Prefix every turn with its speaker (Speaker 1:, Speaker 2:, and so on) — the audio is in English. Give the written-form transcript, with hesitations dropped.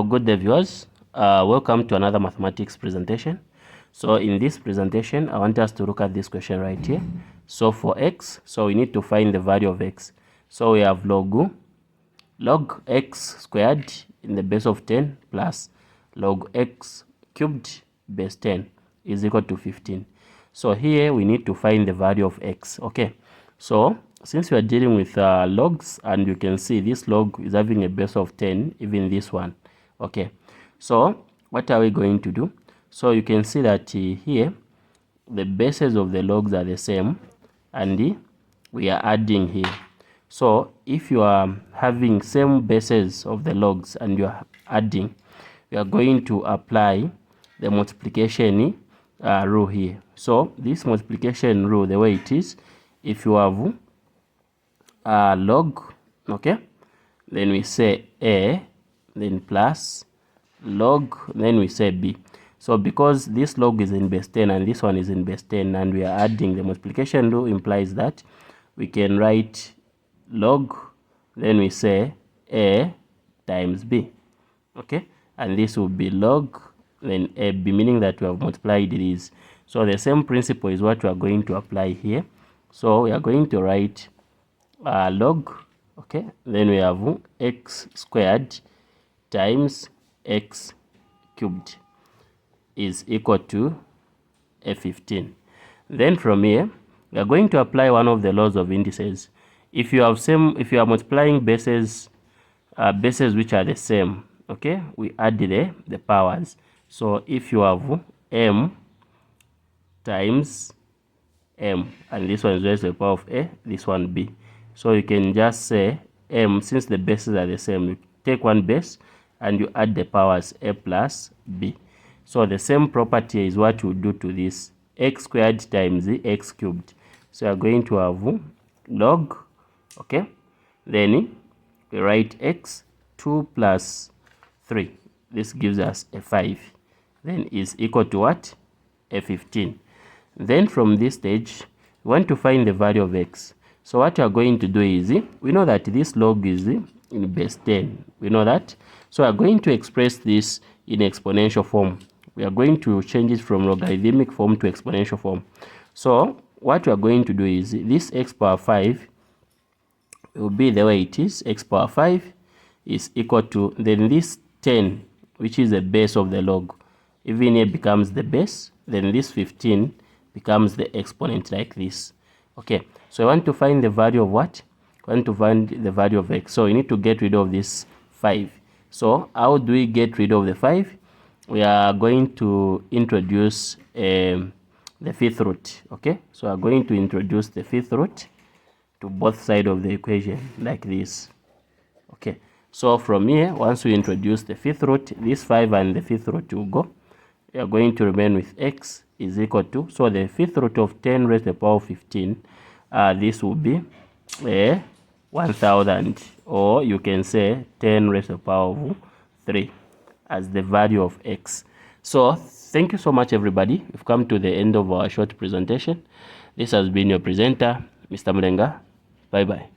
Speaker 1: Good day viewers, welcome to another mathematics presentation. So in this presentation, I want us to look at this question right here. So for x, so we need to find the value of x. So we have log x squared in the base of 10 plus log x cubed base 10 is equal to 15. So here we need to find the value of x. Okay, so since we are dealing with logs, and you can see this log is having a base of 10, even this one. Okay, so what are we going to do? So you can see that here the bases of the logs are the same, and we are adding here. So if you are having same bases of the logs and you are adding, we are going to apply the multiplication rule here. So this multiplication rule, the way it is, if you have log, okay, then we say a, then plus log, then we say b. So because this log is in base 10 and this one is in base 10, and we are adding, the multiplication rule implies that we can write log, then we say a times b. Okay, and this will be log, then a b, meaning that we have multiplied these. So the same principle is what we are going to apply here. So we are going to write log, okay, then we have x squared times x cubed is equal to a 15. Then from here we are going to apply one of the laws of indices. If you are multiplying bases which are the same, okay, we add the powers. So if you have m times m, and this one is raised to the power of a, this one b, so you can just say m, since the bases are the same, you take one base and you add the powers a plus b. So the same property is what you do to this x squared times the x cubed. So you are going to have log, okay, then we write x, 2 plus 3, this gives us a 5, then is equal to what? A 15. Then from this stage we want to find the value of x. So what we are going to do is, we know that this log is in base 10, we know that. So we are going to express this in exponential form. We are going to change it from logarithmic form to exponential form. So what we are going to do is, this x power 5 will be the way it is. X power 5 is equal to, then this 10, which is the base of the log, even here becomes the base, then this 15 becomes the exponent like this. Okay, so I want to find the value of what? I want to find the value of x. So you need to get rid of this 5. So how do we get rid of the 5? We are going to introduce the fifth root. Okay, so we are going to introduce the fifth root to both sides of the equation like this. Okay, so from here, once we introduce the fifth root, this 5 and the fifth root will go. We are going to remain with x is equal to, so the fifth root of 10 raised to the power of 15, this will be 1000, or you can say 10 raised to the power of 3 as the value of x. So thank you so much everybody. We've come to the end of our short presentation. This has been your presenter, Mr. Mlenga. Bye bye.